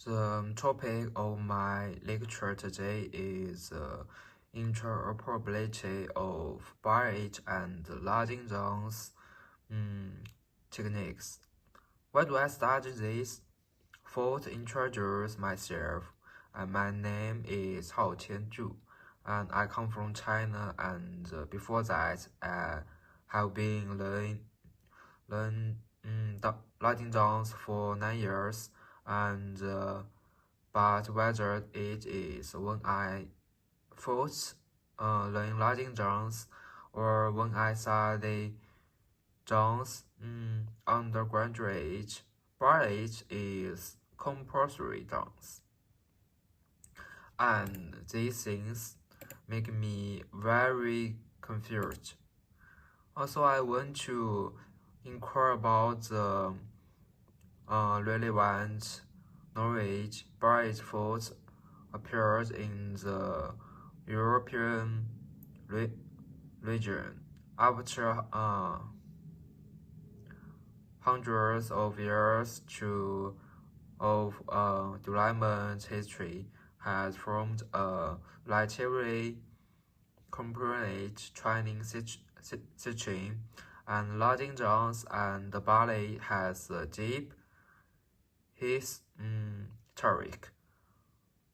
The topic of my lecture today is interoperability of ballet and Latin dance techniques. Why do I study this? First, introduce myself. My name is Hao Tianzhu, and I come from China. And before that, I have been learning Latin dance for 9 years. And but whether it is when I first learn Latin dance or when I study dance undergraduate, ballet is compulsory dance, and these things make me very confused. Also, I want to inquire about the relevant knowledge ballet first appeared in the European region after hundreds of years of development history has formed a relatively comprehensive training system, and Latin dance and ballet has a deep historic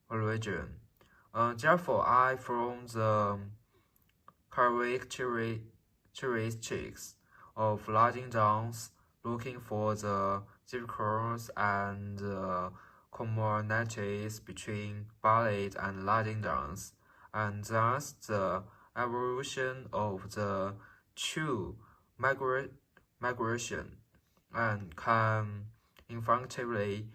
origin. Therefore, I from the characteristics of Latin dance, looking for the differences and commonalities between ballet and Latin dance, and thus the evolution of the two migration, and can effectively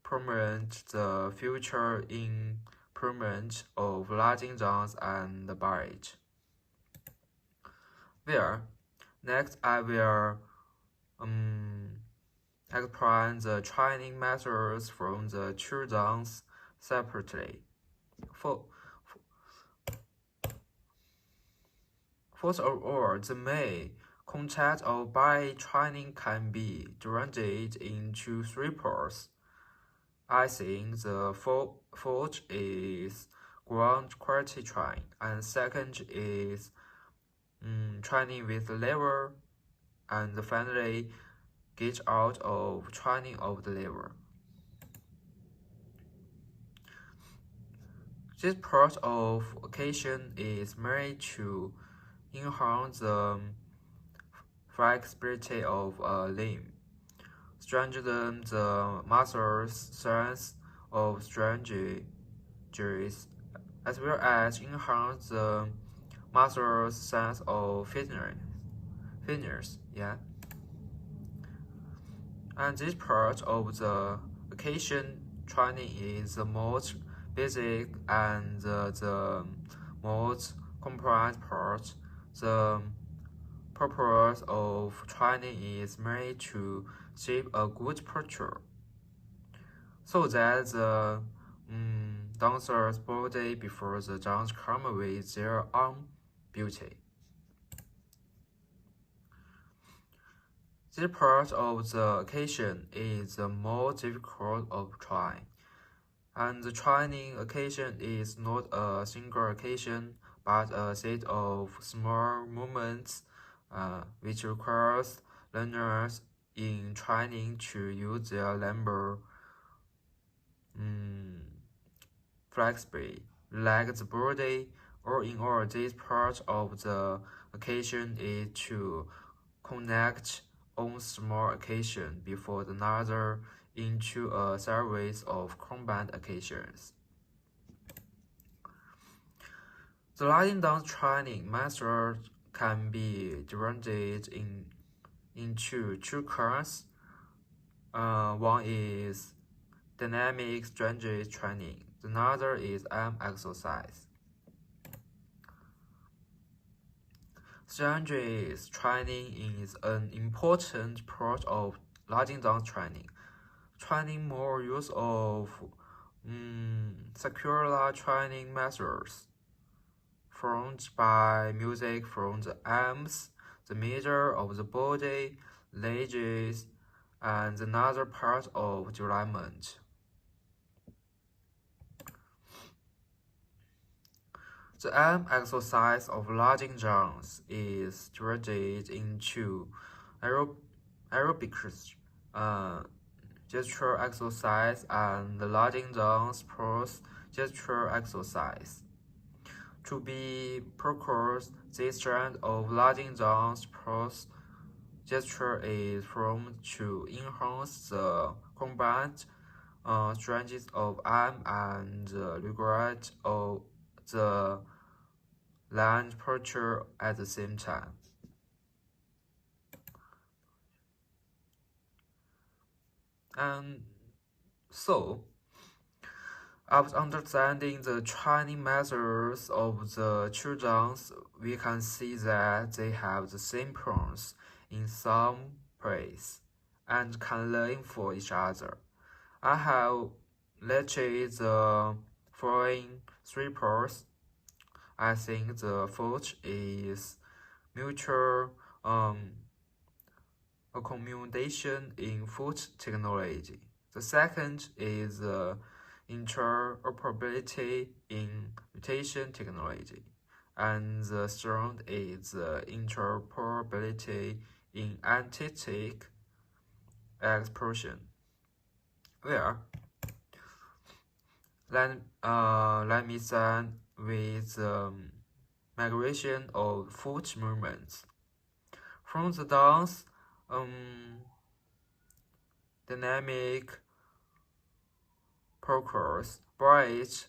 promote the future improvement of Latin dance and ballet. Next I will explain the training methods from the two dance separately. First of all, the main content of ballet training can be divided into three parts. I think the first is ground quality training, and second is training with lever, and finally get out of training of the lever. This part of occasion is made to enhance the flexibility of a limb, strengthen the muscle strength of strategies, as well as enhance the muscle sense of fitness. And this part of the occasion training is the most basic and the most complex part. The purpose of training is made to shape a good posture, so that the dancer's body before the dance come with their own beauty. This part of the occasion is the most difficult of trying, and the training occasion is not a single occasion, but a set of small movements which requires learners in training to use their limb flexibly, like the body, or in all. This part of the occasion is to connect on small occasion before another into a series of combined occasions. The Latin dance training method can be divided into two kinds. One is dynamic strategy training. Another is arm exercise. Strategy training is an important part of Latin dance training. Training more use of secular training methods, formed by music from the arms, the middle of the body, legs, and another part of development. The aim exercise of lodging jumps is divided into aerobics, uh, gesture exercise, and lodging jumps plus gesture exercise. To be procured, this strand of lodging jumps plus gesture is formed to enhance the combined strengths of arm and regard of the land posture at the same time. And so, after understanding the training methods of the children, we can see that they have the same pros in some ways and can learn for each other. I have listed the following three pros. I think the first is mutual accommodation in food technology. The second is interoperability in mutation technology. And the third is interoperability in antithetic expression. Where let me start with migration of foot movements. From the dance dynamic progress, bridge,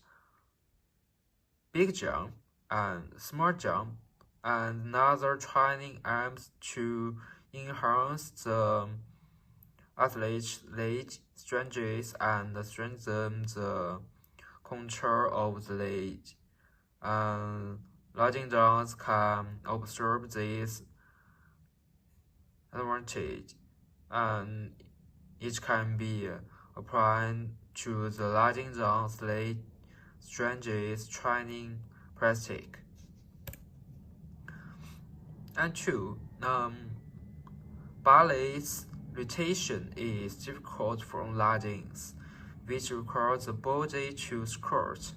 big jump, and small jump, and another training aims to enhance the athlete's leg strengths and strengthen the control of the leg. Lodging jumps can observe this advantage, and it can be applied to the lodging jumps leg strengths training practice. And two, ballet's rotation is difficult from lodgings, which requires the body to squirt,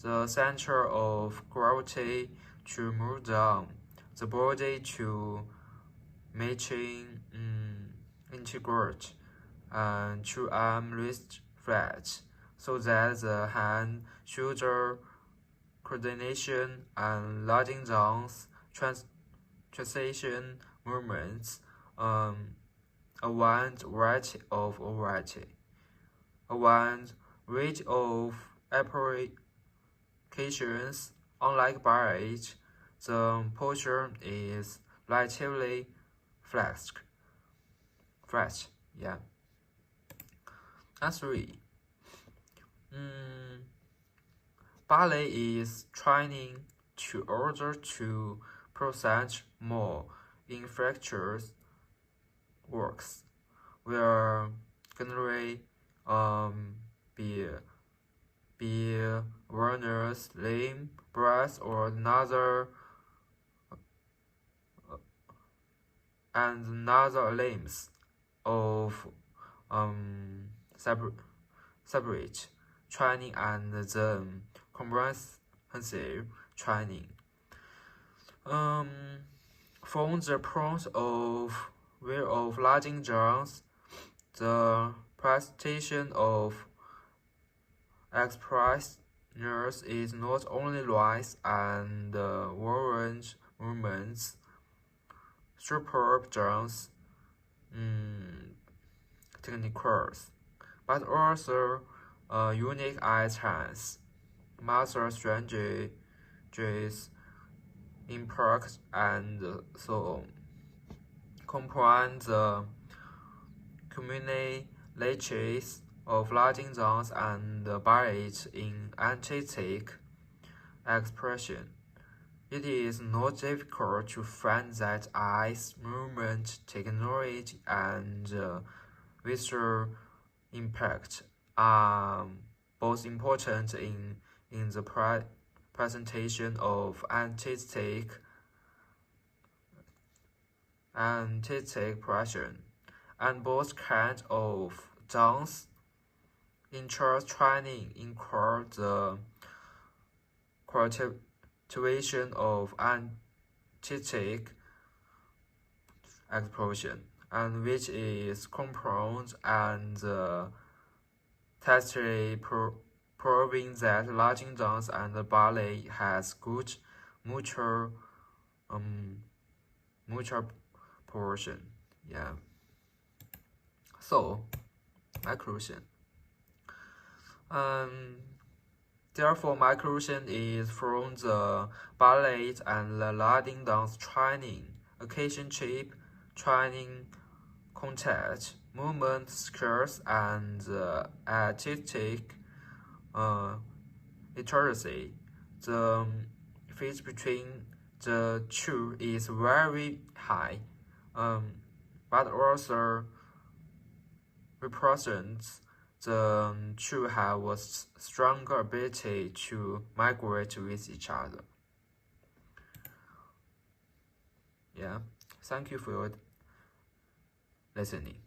the center of gravity to move down, the body to matching integrate, and to arm wrist flat, so that the hand-shoulder coordination and lodging downs transition movements a wide variety of a wide range of applications. Unlike ballet, the posture is relatively flat. Yeah. And three, ballet is training to order to process more infractures works, where generally be runners, limb, breath, or another limbs of separate training and then comprehensive training. From the point of view of lodging jumps, the presentation of expressness is not only rise and warrant movements, superb jumps, techniques, but also unique eye chance, muscle strategies, impact, and so on. Comprehend the communities of lodging jumps and ballet in antithetic expression. It is not difficult to find that eyes movement technology and visual impact are both important in the presentation of antithetic pressure, and both kinds of dance interest training include the tuition of artistic expression, and which is composed and testily proving that Latin dance and ballet has good mutual mutual portion. Yeah. So my conclusion. Therefore, my conclusion is from the ballet and the Latin dance training, occasion trip, training, contact, movement skills, and artistic literacy. The fit between the two is very high, but also represents the two have a stronger ability to migrate with each other. Yeah, thank you for your listening.